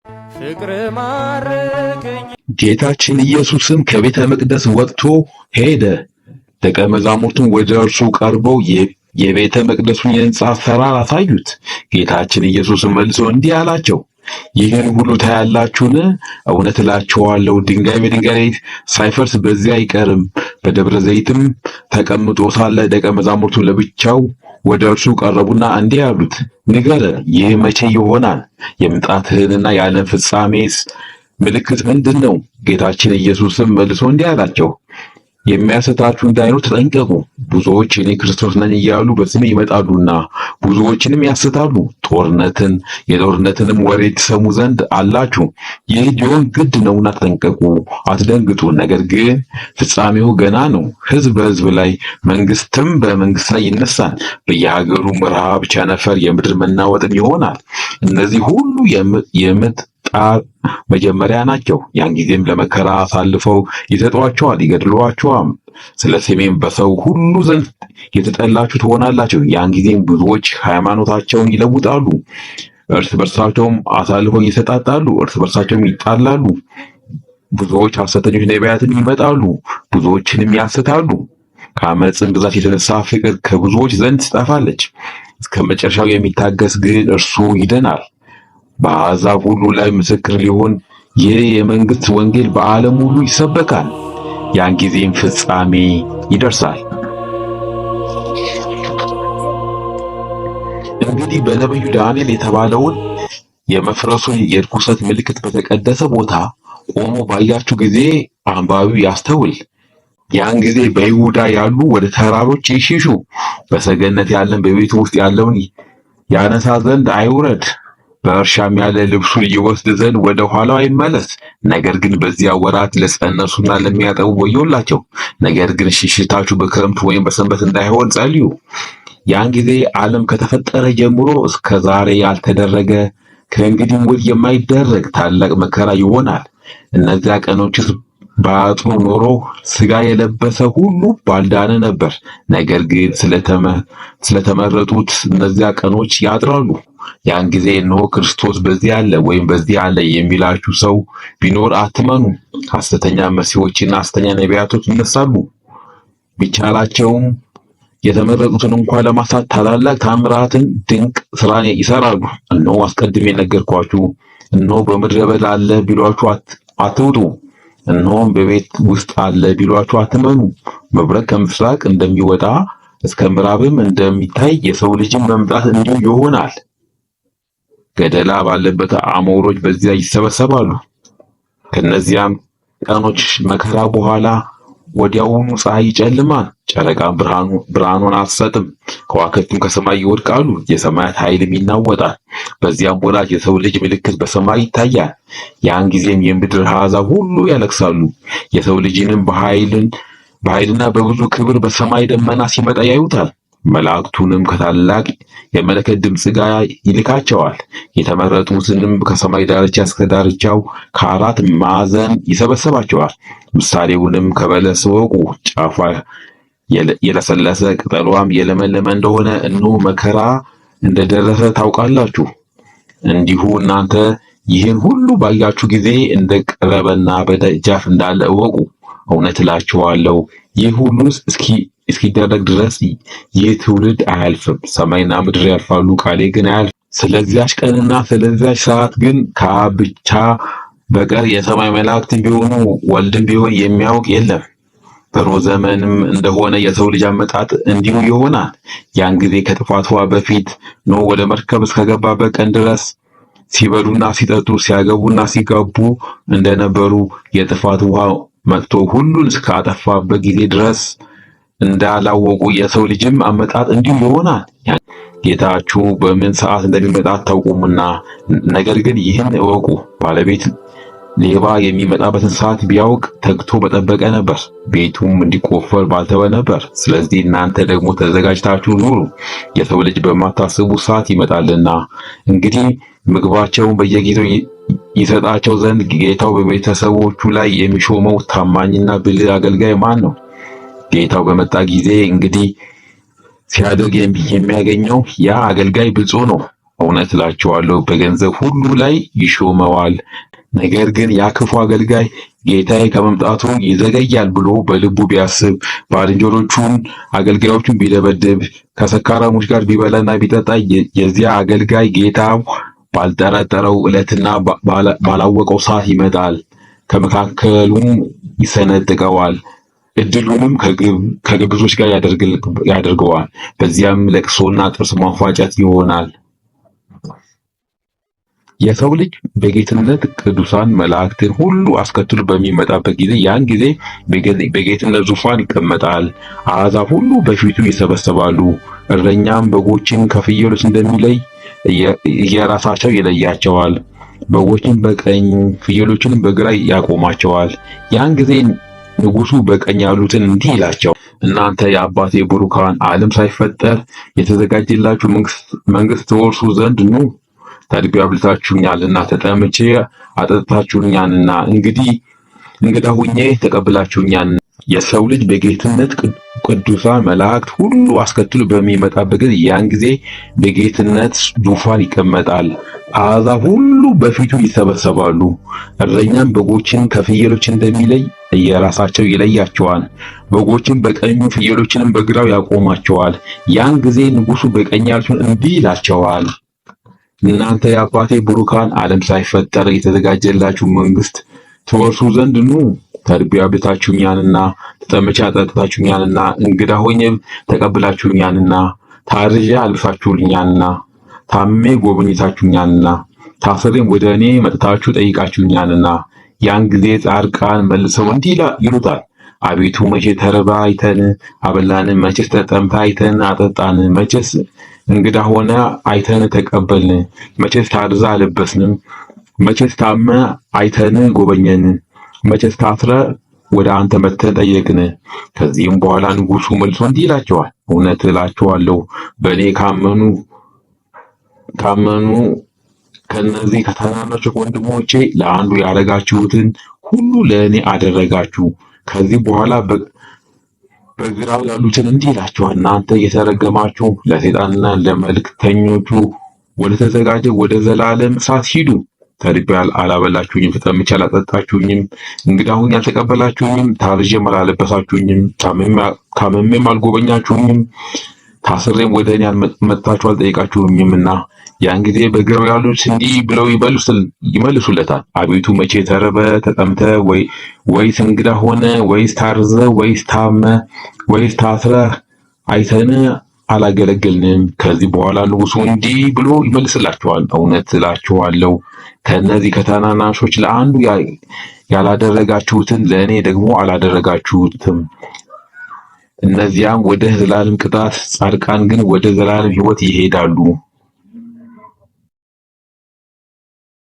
ፍቅር ማረከኝ። ጌታችን ኢየሱስም ከቤተ መቅደስ ወጥቶ ሄደ። ደቀ መዛሙርቱም ወደ እርሱ ቀርበው የቤተ መቅደሱን የሕንጻ አሰራር አሳዩት። ጌታችን ኢየሱስም መልሶ እንዲህ አላቸው፣ ይህን ሁሉ ታያላችሁን? እውነት እላችኋለሁ ድንጋይ በድንጋይ ላይ ሳይፈርስ በዚህ አይቀርም። በደብረ ዘይትም ተቀምጦ ሳለ ደቀ መዛሙርቱ ለብቻው ወደ እርሱ ቀረቡና እንዲህ አሉት፣ ንገረን፣ ይህ መቼ ይሆናል? የምጣትህንና የዓለም ፍጻሜስ ምልክት ምንድን ነው? ጌታችን ኢየሱስም መልሶ እንዲህ አላቸው፣ የሚያስታችሁ እንዳይኖር ተጠንቀቁ። ብዙዎች እኔ ክርስቶስ ነኝ እያሉ በስሜ ይመጣሉና ብዙዎችንም ያስታሉ። የጦርነትንም ወሬ ትሰሙ ዘንድ አላችሁ። ይህ ሊሆን ግድ ነውና ተጠንቀቁ፣ አትደንግጡ። ነገር ግን ፍጻሜው ገና ነው። ሕዝብ በሕዝብ ላይ፣ መንግስትም በመንግስት ላይ ይነሳል። በየሀገሩም ረሃብ፣ ቸነፈር፣ የምድር መናወጥም ይሆናል። እነዚህ ሁሉ የምጥ መጀመሪያ ናቸው። ያን ጊዜም ለመከራ አሳልፈው ይሰጧቸዋል፣ ይገድሏቸዋል። ስለ ስሜም በሰው ሁሉ ዘንድ የተጠላችሁ ትሆናላችሁ። ያን ጊዜም ብዙዎች ሃይማኖታቸውን ይለውጣሉ፣ እርስ በርሳቸውም አሳልፈው ይሰጣጣሉ፣ እርስ በርሳቸውም ይጣላሉ። ብዙዎች ሐሰተኞች ነቢያትም ይመጣሉ፣ ብዙዎችንም ያስታሉ። ከዓመፅም ብዛት የተነሳ ፍቅር ከብዙዎች ዘንድ ትጠፋለች። እስከ መጨረሻው የሚታገስ ግን እርሱ ይድናል። በአሕዛብ ሁሉ ላይ ምስክር ሊሆን ይህ የመንግስት ወንጌል በዓለም ሁሉ ይሰበካል። ያን ጊዜም ፍጻሜ ይደርሳል። እንግዲህ በነቢዩ ዳንኤል የተባለውን የመፍረሱን የርኩሰት ምልክት በተቀደሰ ቦታ ቆሞ ባያችሁ ጊዜ አንባቢው ያስተውል። ያን ጊዜ በይሁዳ ያሉ ወደ ተራሮች ይሽሹ። በሰገነት ያለን በቤቱ ውስጥ ያለውን ያነሳ ዘንድ አይውረድ። በእርሻም ያለ ልብሱን ይወስድ ዘንድ ወደ ኋላው አይመለስ። ነገር ግን በዚያ ወራት ለጸነሱና ለሚያጠቡ ወዮላቸው። ነገር ግን ሽሽታችሁ በክረምት ወይም በሰንበት እንዳይሆን ጸልዩ። ያን ጊዜ ዓለም ከተፈጠረ ጀምሮ እስከ ዛሬ ያልተደረገ ከእንግዲህም ወዲህ የማይደረግ ታላቅ መከራ ይሆናል። እነዚያ ቀኖችስ ባያጥሩ ኖሮ ሥጋ የለበሰ ሁሉ ባልዳነ ነበር። ነገር ግን ስለተመረጡት እነዚያ ቀኖች ያጥራሉ። ያን ጊዜ እነሆ ክርስቶስ በዚህ አለ ወይም በዚህ አለ የሚላችሁ ሰው ቢኖር አትመኑ። ሐሰተኛ መሲሖችና ሐሰተኛ ነቢያቶች ይነሳሉ፣ ቢቻላቸውም የተመረጡትን እንኳን ለማሳት ታላላቅ ታምራትን ድንቅ ስራን ይሰራሉ። እነሆ አስቀድሜ ነገርኳችሁ። እነሆ በምድረ በዳ አለ ቢሏችሁ አትውጡ። እነሆም በቤት ውስጥ አለ ቢሏችሁ አትመኑ። መብረቅ ከምስራቅ እንደሚወጣ እስከ ምዕራብም እንደሚታይ የሰው ልጅም መምጣት እንዲሁ ይሆናል። ገደላ ባለበት አሞሮች በዚያ ይሰበሰባሉ። ከነዚያም ቀኖች መከራ በኋላ ወዲያውኑ ፀሐይ ይጨልማል፣ ጨረቃም ብርሃኑን አትሰጥም፣ ከዋክብትም ከሰማይ ይወድቃሉ፣ የሰማያት ኃይልም ይናወጣል። በዚያም ወራት የሰው ልጅ ምልክት በሰማይ ይታያል። ያን ጊዜም የምድር አሕዛብ ሁሉ ያለቅሳሉ። የሰው ልጅንም በኃይልና በብዙ ክብር በሰማይ ደመና ሲመጣ ያዩታል። መላእክቱንም ከታላቅ የመለከት ድምፅ ጋር ይልካቸዋል። የተመረጡትንም ከሰማይ ዳርቻ እስከ ዳርቻው ከአራት ማዕዘን ይሰበሰባቸዋል። ምሳሌውንም ከበለስ እወቁ። ጫፏ የለሰለሰ ቅጠሏም የለመለመ እንደሆነ እነሆ መከራ እንደደረሰ ታውቃላችሁ። እንዲሁ እናንተ ይህን ሁሉ ባያችሁ ጊዜ እንደቀረበና በደጃፍ እንዳለ እወቁ። እውነት እላችኋለሁ ይህ ሁሉ እስኪደረግ ድረስ ይህ ትውልድ አያልፍም። ሰማይና ምድር ያልፋሉ፣ ቃሌ ግን አያልፍም። ስለዚያች ቀንና ስለዚያች ሰዓት ግን ከአብ ብቻ በቀር የሰማይ መላእክትም ቢሆኑ ወልድም ቢሆን የሚያውቅ የለም። በኖኅ ዘመንም እንደሆነ የሰው ልጅ አመጣጥ እንዲሁ ይሆናል። ያን ጊዜ ከጥፋቷ በፊት ኖኅ ወደ መርከብ እስከገባበት ቀን ድረስ ሲበሉና ሲጠጡ ሲያገቡና ሲጋቡ እንደነበሩ የጥፋት ውሃ መጥቶ ሁሉን እስካጠፋበት ጊዜ ድረስ እንዳላወቁ የሰው ልጅም አመጣጥ እንዲሁ ይሆናል። ጌታችሁ በምን ሰዓት እንደሚመጣ አታውቁምና፣ ነገር ግን ይህን እወቁ፣ ባለቤት ሌባ የሚመጣበትን ሰዓት ቢያውቅ ተግቶ በጠበቀ ነበር፣ ቤቱም እንዲቆፈር ባልተወ ነበር። ስለዚህ እናንተ ደግሞ ተዘጋጅታችሁ ኑሩ፣ የሰው ልጅ በማታስቡ ሰዓት ይመጣልና። እንግዲህ ምግባቸውን በየጊዜው ይሰጣቸው ዘንድ ጌታው በቤተሰቦቹ ላይ የሚሾመው ታማኝና ብልህ አገልጋይ ማን ነው? ጌታው በመጣ ጊዜ እንግዲህ ሲያደርግ የሚያገኘው ያ አገልጋይ ብፁዕ ነው። እውነት እላችኋለሁ በገንዘብ ሁሉ ላይ ይሾመዋል። ነገር ግን ያ ክፉ አገልጋይ ጌታዬ ከመምጣቱ ይዘገያል ብሎ በልቡ ቢያስብ፣ ባልንጀሮቹን አገልጋዮቹን ቢደበድብ፣ ከሰካራሞች ጋር ቢበላና ቢጠጣ የዚያ አገልጋይ ጌታው ባልጠረጠረው ዕለትና ባላወቀው ሰዓት ይመጣል፣ ከመካከሉም ይሰነጥቀዋል፣ እድሉንም ከግብዞች ጋር ያደርገዋል። በዚያም ለቅሶና ጥርስ ማፋጨት ይሆናል። የሰው ልጅ በጌትነት ቅዱሳን መላእክትን ሁሉ አስከትሎ በሚመጣበት ጊዜ ያን ጊዜ በጌትነት ዙፋን ይቀመጣል። አሕዛብ ሁሉ በፊቱ ይሰበሰባሉ። እረኛም በጎችን ከፍየሎች እንደሚለይ እየራሳቸው ይለያቸዋል። በጎችን በቀኝ ፍየሎችንም በግራ ያቆማቸዋል። ያን ጊዜ ንጉሡ በቀኝ ያሉትን እንዲህ ይላቸው፣ እናንተ የአባቴ ቡሩካን ዓለም ሳይፈጠር የተዘጋጀላችሁ መንግሥት ትወርሱ ዘንድ ኑ። ተርቤ አብልታችሁኛልና፣ ተጠምቼ አጠጥታችሁኛልና፣ እንግዳ ሁኜ ተቀብላችሁኛልና። የሰው ልጅ በጌትነት ቅዱሳን መላእክት ሁሉ አስከትሎ በሚመጣበት ጊዜ ያን ጊዜ በጌትነት ዙፋን ይቀመጣል። አሕዛብ ሁሉ በፊቱ ይሰበሰባሉ። እረኛም በጎችን ከፍየሎች እንደሚለይ እየራሳቸው ይለያቸዋል። በጎችን በቀኙ ፍየሎችንም በግራው ያቆማቸዋል። ያን ጊዜ ንጉሡ በቀኝ ያሉትን እንዲህ ይላቸዋል፣ እናንተ የአባቴ ቡሩካን ዓለም ሳይፈጠር የተዘጋጀላችሁ መንግሥት ትወርሱ ዘንድ ኑ። ተርቤ አብልታችሁኛልና፣ ተጠምቼ አጠጥታችሁኛልና፣ እንግዳ ሆኜ ተቀብላችሁኛልና፣ ታርዤ አልብሳችሁኛልና፣ ታምሜ ጎብኝታችሁኛልና፣ ታስሬም ወደ እኔ መጥታችሁ ጠይቃችሁኛልና። ያን ጊዜ ጻድቃን መልሰው እንዲህ ይሉታል፣ አቤቱ መቼ ተርባ አይተን አበላን? መቼስ ተጠምታ አይተን አጠጣን? መቼስ እንግዳ ሆነ አይተን ተቀበልን? መቼስ ታርዛ አለበስንም? መቼስ ታመ አይተን ጎበኘን? መቼስ ታስረ ወደ አንተ መጥተን ጠየቅን? ከዚህም በኋላ ንጉሡ መልሶ እንዲህ ይላቸዋል፣ እውነት እላችኋለሁ በእኔ ካመኑ ከነዚህ ከታናናሾች ወንድሞቼ ለአንዱ ያደረጋችሁትን ሁሉ ለእኔ አደረጋችሁ። ከዚህ በኋላ በግራው ያሉትን እንዲህ ይላቸዋል፣ እናንተ የተረገማችሁ ለሰይጣንና ለመልእክተኞቹ ወደ ተዘጋጀ ወደ ዘላለም እሳት ሂዱ። ተርቤ አላበላችሁኝም፣ ተጠምቼ አላጠጣችሁኝም፣ እንግዳ ሆኜ አልተቀበላችሁኝም፣ ታርዤም አላለበሳችሁኝም፣ ታምሜም አልጎበኛችሁኝም፣ ታስሬም ወደ እኔ መጥታችሁ አልጠየቃችሁኝምና። ያን ጊዜ በግራው ያሉት እንዲህ ብለው ይመልሱለታል፣ አቤቱ መቼ ተርበ ተጠምተ ወይስ እንግዳ ሆነ ወይስ ታርዘ ወይስ ታመ ወይስ ታስረ አይተን አላገለገልንም? ከዚህ በኋላ ንጉሡ እንዲህ ብሎ ይመልስላቸዋል፣ እውነት እላችኋለሁ ከእነዚህ ከታናናሾች ለአንዱ ያላደረጋችሁትን ለእኔ ደግሞ አላደረጋችሁትም። እነዚያም ወደ ዘላለም ቅጣት፣ ጻድቃን ግን ወደ ዘላለም ሕይወት ይሄዳሉ።